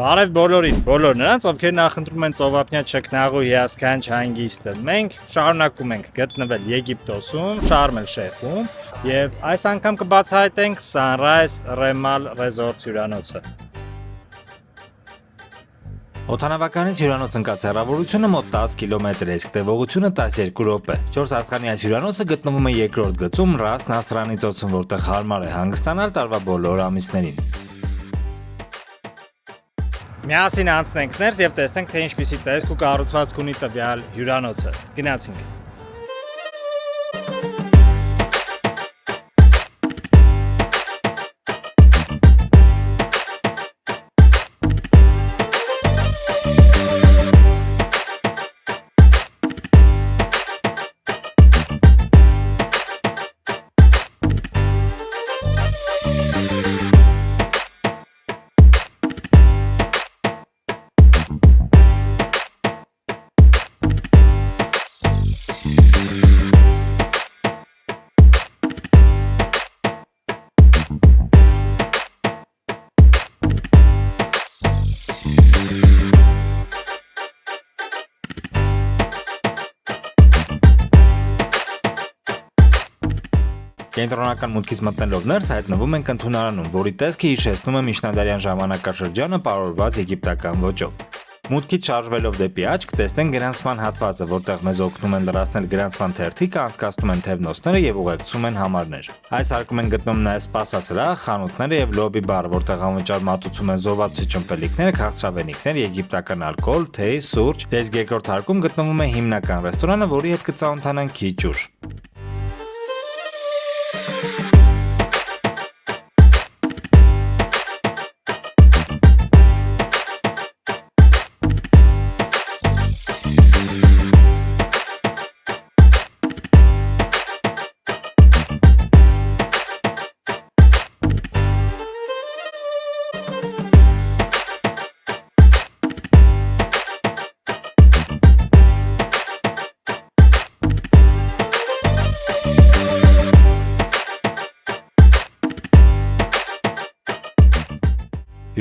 Բարև բոլորին, բոլոր նրանց, ովքեր նախընտրում են ծովափնյա չքնաղու հիասքանչ հանգիստը։ Մենք շարունակում ենք գտնվել Եգիպտոսում, Շարմ էլ-Շեյխում, եւ այս անգամ կբացահայտենք Sunrise Remal Resort հյուրանոցը։ Օդանավականից հյուրանոց ընկած հեռավորությունը մոտ 10 կիլոմետր է, իսկ տևողությունը 12 րոպե։ 4 աստղանի այս հյուրանոցը գտնվում է երկրորդ գծում Ռաս Նասրանի ծոցում, որտեղ հարմար է հանգստանալ տարվա բոլոր ամիսներին։ Միասին անցնենք ներս եւ տեսնենք, թե ինչպիսի տեսք ու կառուցվածք ունի տվյալ հյուրանոցը։ Գնացինք։ Կենտրոնական մուտքից մտնելով ներս հայտնվում ենք ընդունարանում, որի տեսքը հիշեցնում է միջնադարյան ժամանակաշրջանը պարուրված եգիպտական ոճով։ Մուտքից շարժվելով դեպի աջ կտեսնենք գրանցման հատվածը, որտեղ մեզ օգնում են լրացնել գրանցման թերթիկը, անցկացնում են թևնոցները եւ ուղեկցում են համարներ։ Այս հարկում են գտնում նաեւ սպասասրահ, խանութները եւ լոբի բար, որտեղ անվճար մատուցում են զովացուցիչ ըմպելիքներ, քաղցրավենիքներ, եգիպտական ալկոհոլ, թեյ, սուրճ։ Իսկ երկրորդ հարկում գտնվում է հիմնական ռեստորանը, որի հետ կծանոթանանք քիչ ուշ։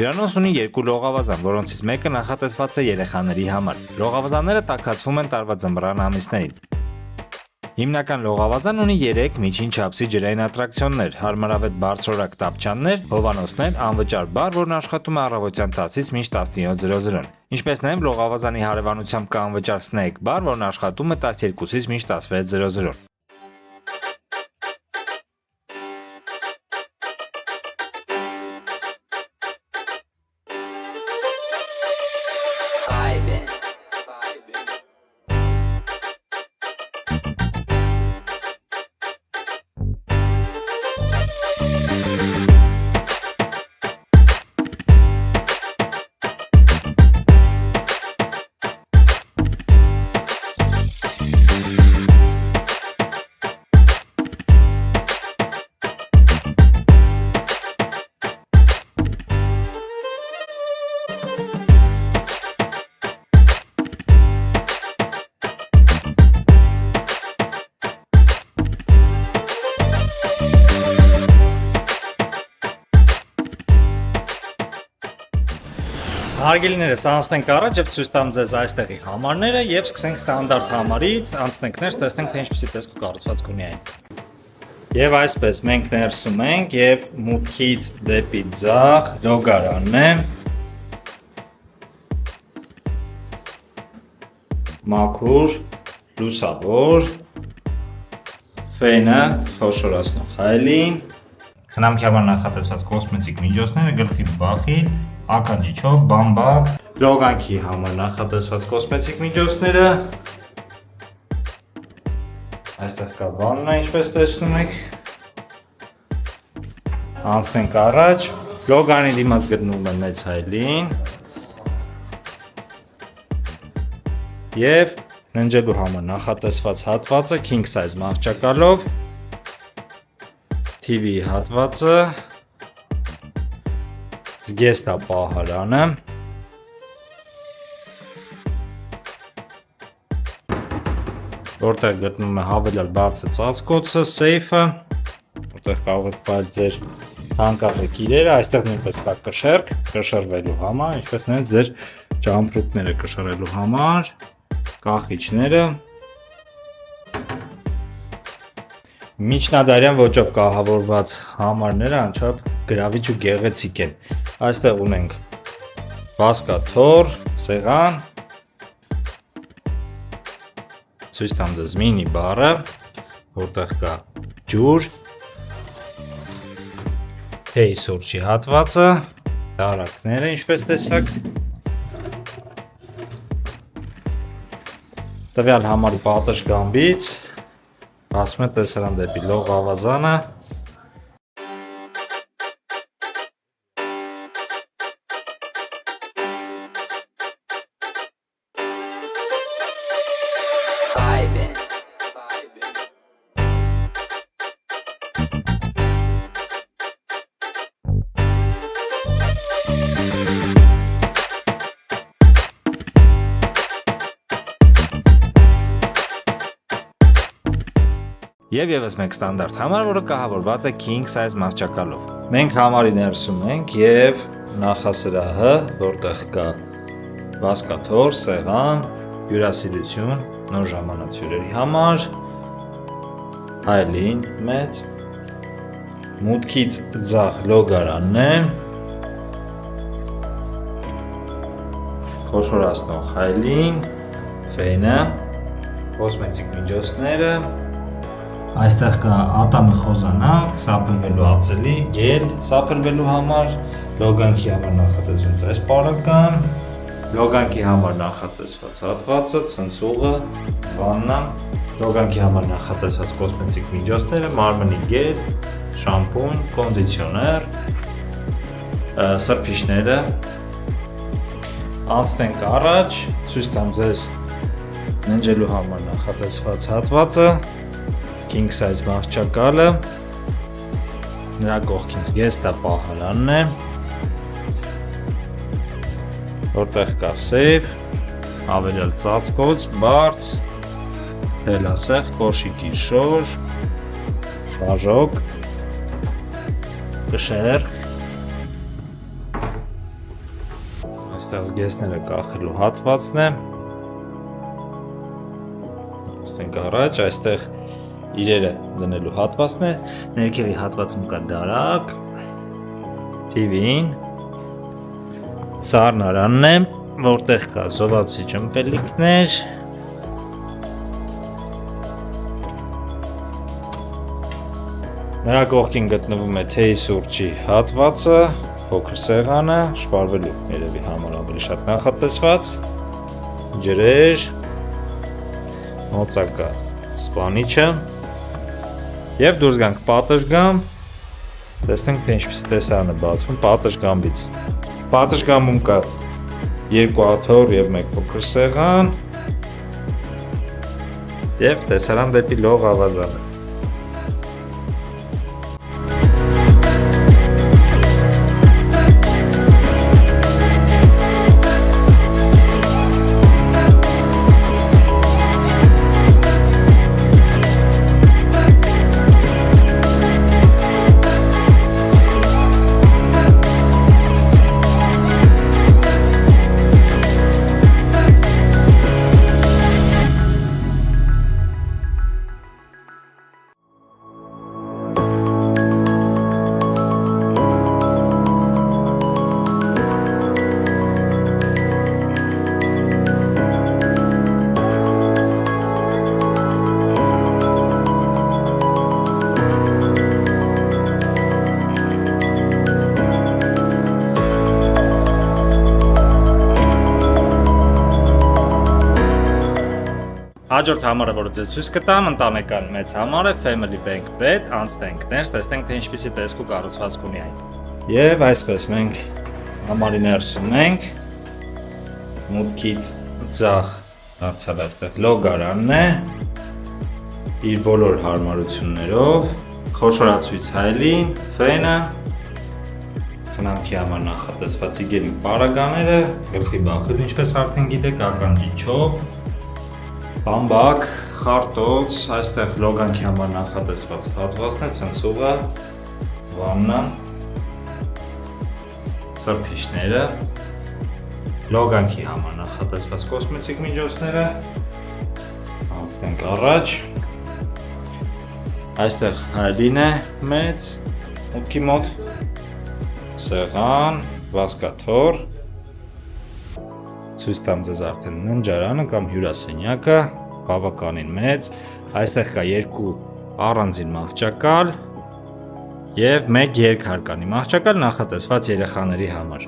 Հյուրանոցն ունի երկու լողավազան, որոնցից մեկը նախատեսված է երեխաների համար։ Լողավազանները տաքացվում են տարվա ձմռան ամիսներին։ Հիմնական լողավազան ունի 3 միջին չափսի ջրային ատրակցիոններ, հարմարավետ բարձրորակ տապչաններ, հովանոցներ, անվճար բար, որն աշխատում է առավոտյան 10-ից մինչ 17:00-ն։ Ինչպես նաև լողավազանի հարևանությամբ կա անվճար սնեյք բար, որն աշխատում է 12-ից մինչ 16:00-ն։ Հարգելիներս, անցնենք առաջ եւ ցույց տամ ձեզ այստեղի համարները եւ սկսենք ստանդարտ համարից, անցնենք ներս, տեսնենք թե ինչպիսի տեսք ու կառուցվածք ունի այն։ Եվ այսպես մենք ներսում ենք եւ մուտքից դեպի ձախ լոգարանն է։ Մաքուր, լուսավոր, ֆենը խոշորացնող հայելին, խնամքի համար նախատեսված կոսմետիկ միջոցները, գլխի բախիլ, ականջիչով, բամբակ, լոգանքի համար նախատեսված կոսմետիկ միջոցները, այստեղ կա վաննա, ինչպես տեսնում եք, անցնենք առաջ, լոգանի դիմաց գտնվում է մեծ հայելին և ննջելու համար նախատեսված հատվածը king size մահճակալով, TV հատվածը, զգեստա պահարանը, որտեղ գտնվում է հավելյալ բարձր ծածկոցը, սեյֆը, որտեղ կարող եք պահել ձեր Թանկարժեք իրերը, այստեղ նույնպես կա կշեռք, կշռվելու համար, ինչպես նայած ձեր ճամփրուկները կշռելու համար, կախիչները։ Միջնադարյան ոճով կահավորված համարները անչափ գրավիչ ու գեղեցիկ են։ Այստեղ ունենք բազկաթոռ, սեղան, ցույց տամ ձեզ մինի բարը, որտեղ կա ջուր, թեյ սուրճի հատվածը, տարակները, ինչպես տեսակ։ Տվյալ համարի պատշգամբից ասում է տեսարան դեպի լող ավազանը։ Եվ ևս մեկ ստանդարտ համար, որը կահավորված է king size մահճակալով։ Մենք համարի ներսում ենք եւ նախասրահը, որտեղ կա բազկաթոռ, սեղան, հյուրասիրություն, նոր ժամանած հյուրերի համար, հայելին մեծ, մուտքից ձախ լոգարանն է, խոշորացնող հայելին, ֆենը, կոսմետիկ միջոցները, այստեղ կա ատամի խոզանակ, սափրվելու ածելի, գել սափրվելու համար, լոգանքի համար նախատեսված այս պարագան, լոգանքի համար նախատեսված հատվածը, ցնցուղը, վաննան, լոգանքի համար նախատեսված կոսմետիկ միջոցները, մարմնի գել, շամպուն, կոնդիցիոներ, սրբիչները, անցնենք առաջ, ցույց տամ ձեզ ննջելու համար նախատեսված հատվածը, king size մահճակալը, նրա կողքին զգեստապահարանն է, որտեղ կա սեյվ, ավելյալ ծածկոց, բարձ, թելասեղ, կոշիկի շոր, բաժոկ, կշեռք, այստեղ զգեստները կախելու հատվածն է, այստեղ առաջ, այստեղ իրերը դնելու հատվածն է, ներքևի հատվածում կա դարակ, TV-ին, սառնարանն է, որտեղ կա զովացի ջմպելիքներ, նրա կողքին գտնվում է թեյ սուրճի հատվածը, փոքր սեղանը, շպարվելու երևի համար ավելի շատ նախատեսված, ջրեր, մոծակա սպանիչը, եւ դուրս գանք պատշգամբ, տեսնենք թե ինչպիսի տեսարան է բացվում պատշգամբից։ Պատշգամբում կա 2 աթոռ եւ 1 փոքր սեղան եւ տեսարան դեպի լող ավազանը։ Հաջորդ համարը, որը ձեզ ցույց կտամ, ընտանեկան մեծ համար է Family Bank Bed, անցնենք ներս, տեսնենք թե ինչպիսի տեսք ու կառուցվածք ունի այն։ Եվ այսպես մենք համարի ներսում ենք, մուտքից ձախ դարձյալ այստեղ լոգարանն է, իր բոլոր հարմարություններով, խոշորացույց հայելին, ֆենը, խնամքի համար նախատեսված իգերի պարագաները, գլխի բախել, ինչպես արդեն գիտեք, ականջի չոփ, բամբակ, խարտոց, այստեղ լոգանքի համար նախատեսված հատվածն է, ցնցուղը, վաննան, սրբիչները, լոգանքի համար նախատեսված կոսմետիկ միջոցները, անցնենք առաջ, այստեղ հայելին է մեծ, մուտքի մոտ, սեղան, վազկաթոռ, ցույց տամ ձեզ արդեն ննջարանը կամ հյուրասենյակը, բավականին մեծ, այստեղ կա երկու առանձին մահճակալ և մեկ երկհարկանի մահճակալ նախատեսված երեխաների համար։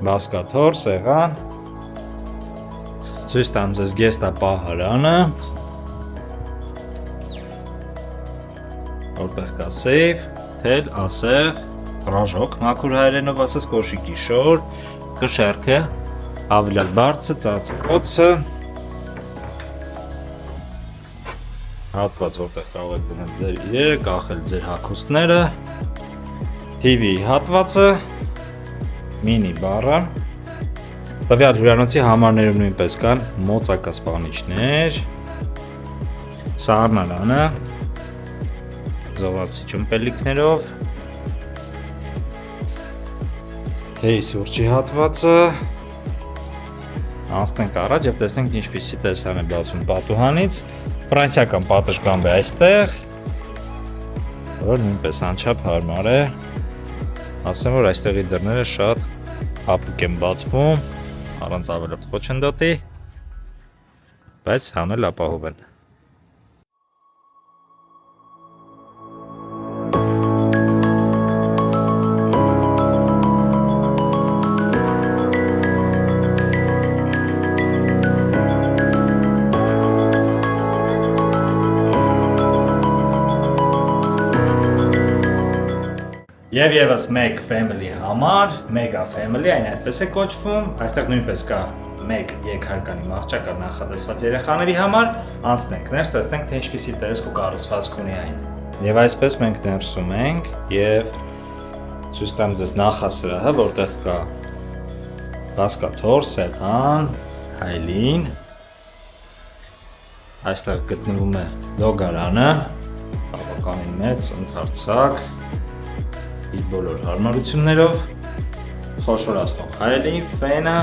Վազկաթոռ, սեղան, ցույց տամ ձեզ գեստապահարանը, որտեղ կա սեյֆ, թել, ասեղ, ռաժոկ, մաքուր հայերենով ասած կոշիկի շոր, կշեռքը, հավելյալ բարձը, ծածկոցը, հատված, որտեղ կարող եք դնել ձեր իրերը, կախել ձեր հագուստները, TV հատվածը, մինի բառը, տվյալ հյուրանոցի համարներում նույնպես կան մոծակասպանիչներ, սառնարանը, զովացի ճմպելիքներով, թեյի սուրճի հատվածը, անցնենք առաջ և տեսնենք ինչպիսի տեսան է բացվում պատուհանից, ֆրանսիական պատշգամբ է այստեղ, որ նույնպես անչափ հարմար է, ասեմ, որ այստեղի դռները շատ հապուկ են բացվում, առանց ավելորդ խոչընդոտի, բայց հանել ապահով են։ Եվ ևս մեկ family համար, mega family, այն այդպես է կոչվում, այստեղ նույնպես կա մեկ երկհարկանի մահճակալ նախատեսված երեխաների համար, անցնենք ներս, տեսնենք թե ինչպիսի տեսք ու կառուցվածք ունի այն։ Եվ այսպես մենք ներսում ենք և ցույց տամ ձեզ նախասրահը, որտեղ կա վազկաթոռ, սեղան, հայելին, այստեղ գտնվում է լոգարանը, բավականին մեծ, ընդարձակ, իր բոլոր հարմարություններով, խոշորացնող հայելին, ֆենը,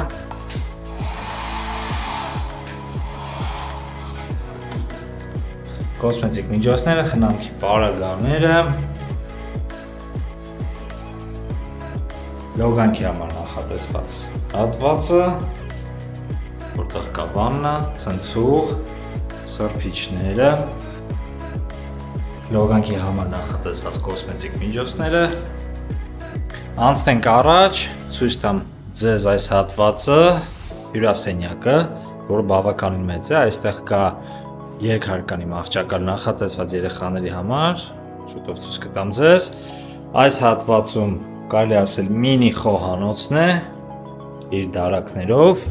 կոսմետիկ միջոցները, խնամքի պարագաները, լոգանքի համար նախատեսված հատվածը, որտեղ կա վաննա, ցնցուղ, սրբիչները, լոգանքի համար նախատեսված կոսմետիկ միջոցները, անցնենք առաջ, ցույց տամ ձեզ այս հատվածը, հյուրասենյակը, որը բավականին մեծ է, այստեղ կա երկհարկանի մահճակալ նախատեսված երեխաների համար, շուտով ցույց կտամ ձեզ, այս հատվածում կարելի ասել մինի խոհանոցն է, իր դարակներով,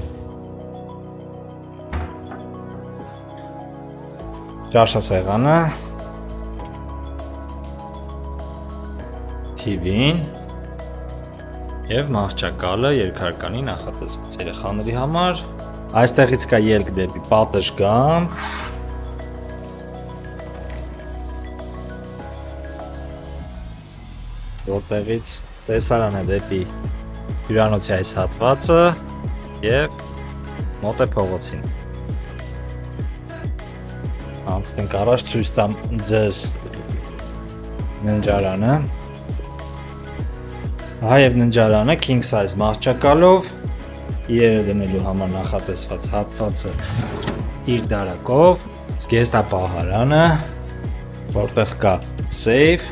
ճաշասեղանը, TV-ն և մահճակալը երկհարկանի նախատեսված երեխաների համար, այստեղից կա ելք դեպի պատշգամբ, որտեղից տեսարան է դեպի հյուրանոցի այս հատվածը և մոտ է փողոցին։ Անցնենք առաջ, ցույց տամ ձեզ ննջարանը, և ննջարանը king size մահճակալով, իրերը դնելու համար նախատեսված հատվածը իր դարակով, զգեստապահարանը, որտեղ կա սեյֆ,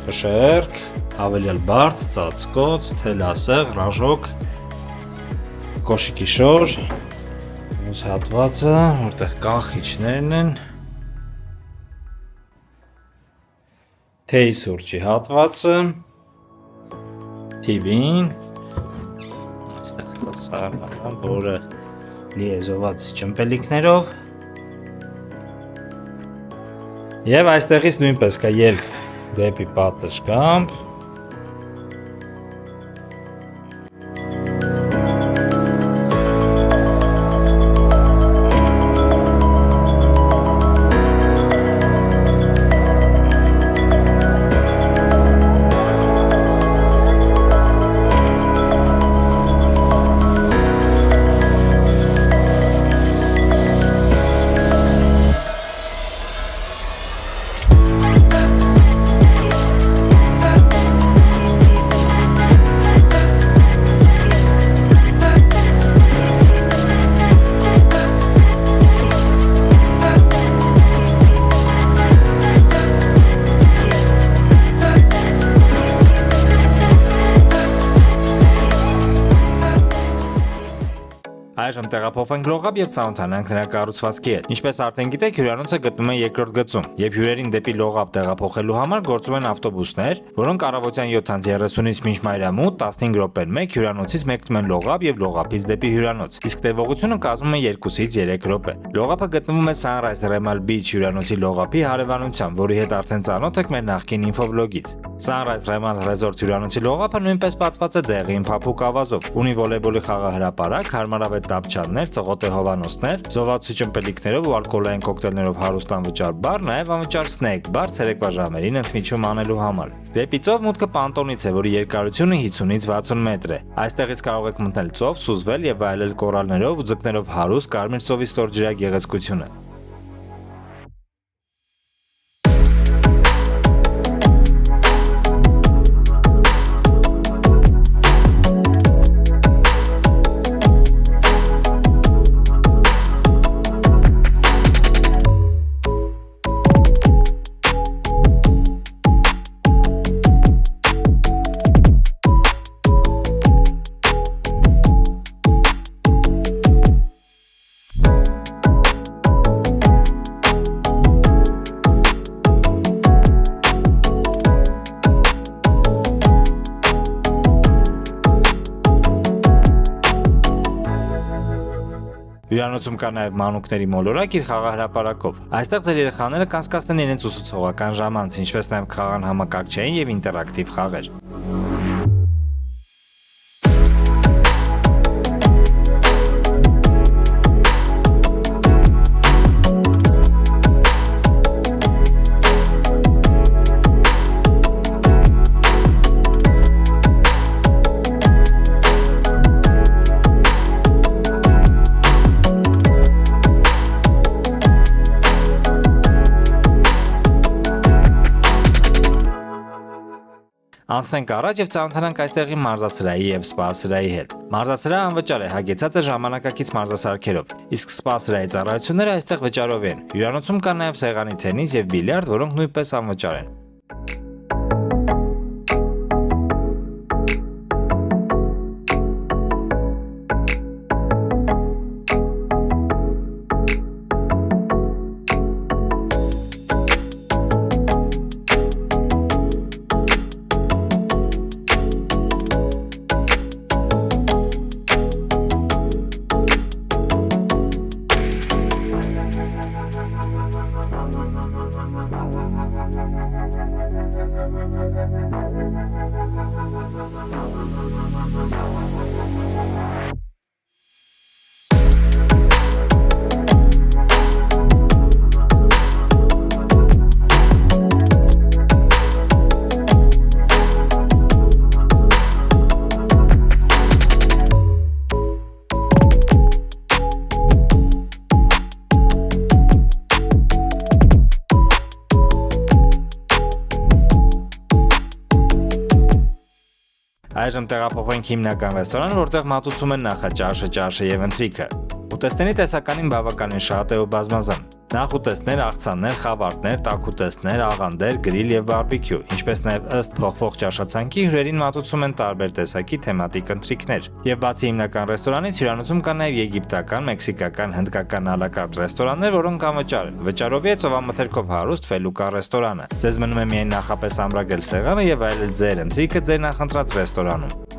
կշեռք, հավելյալ բարձ, ծածկոց, թելասեղ, ռաժոկ, կոշիկի շոր, մյուս հատվածը, որտեղ կանխիչներն են, թեյի սուրճի հատվածը, TV-ն, այստեղ կա սառնարան, որը լի է զովացի ճմպելիքներով, և այստեղից նույնպես կա ելք դեպի պատշգամբ, Այժմ տեղափոխվենք լողափ եւ ծանոթանանք նրա կառուցվածքի հետ։ Ինչպես արդեն գիտեք, հյուրանոցը գտնվում է երկրորդ գծում, եւ հյուրերին դեպի լողափ տեղափոխելու համար գործում են ավտոբուսներ, որոնք առավոտյան 7:30-ից մինչ մայրամուտ 15 րոպեն մեկ հյուրանոցից մեկնում են լողափ եւ լողափից դեպի հյուրանոց, իսկ տևողությունը կազմում է 2-ից 3 րոպե։ Լողափը գտնվում է Sunrise Remal Beach հյուրանոցի լողափի հարևանությամբ, որի հետ արդեն ծանոթ եք մեր նախկին ինֆոբլոգից։ Sunrise Remal Resort հյուրանոցի լողափը նույնպես պատված է դեղին փափուկ ավազով, ունի վոլեյբոլի խաղահրապարակ, հարմարավետ տապչաններ, ծղոտե հովանոցներ, զովացուցիչ ըմպելիքներով ու ալկոհոլային կոկտեյլներով հարուստ անվճար բար, նաև անվճար սնեյք բար ցերեկվա ժամերին ընդմիջում անելու համար։ Դեպի ծով մուտքը պանտոնից է, որի երկարությունը 50-ից 60 մետր է։ Այստեղից կարող եք մտնել ծով, սուզվել եւ վայելել կորալներով ու ձկներով հարուստ Կարմիր ծովի ստորջրյա գեղեցկությունը։ Հյուրանոցում կա նաև մանուկների մոլորակ իր խաղահրապարակով։ Այստեղ ձեր երեխաները կանցկացնեն իրենց ուսուցողական ժամանց, ինչպես նաև կխաղան համակարգչային եւ ինտերակտիվ խաղեր։ Անցնենք առաջ եւ ծանոթանանք այստեղի մարզասրահի եւ սպա սրահի հետ։ Մարզասրահը անվճար է, հագեցած է ժամանակակից մարզասարքերով, իսկ սպա սրահի ծառայությունները այստեղ վճարով են։ Հյուրանոցում կա նաեւ սեղանի թենիս եւ բիլիարդ, որոնք նույնպես անվճար են։ Այժմ տեղափոխվենք հիմնական ռեստորան, որտեղ մատուցում են նախաճաշը, ճաշը եւ ընթրիքը։ Ուտեստների տեսականին բավականին շատ է ու բազմազան։ Նախուտեստներ, աղցաններ, խավարտներ, տաքուտեստներ, աղանդեր, գրիլ եւ բարբեկյու, ինչպես նաեւ ըստ փոխվող ճաշացանկի հյուրերին մատուցում են տարբեր տեսակի թեմատիկ ընթրիքներ։ Եվ բացի հիմնական ռեստորանից հյուրանոցում կան նաեւ եգիպտական, մեքսիկական, հնդկական ալակարտ ռեստորաններ, որոնք անվճար են։ Վճարովի է ծովամթերքով հարուստ Ֆելուկա ռեստորանը։ Ձեզ մնում է միայն նախապես ամրագրել սեղանը եւ այլել ձեր ընթրիքը ձեր նախընտրած ռեստորանում։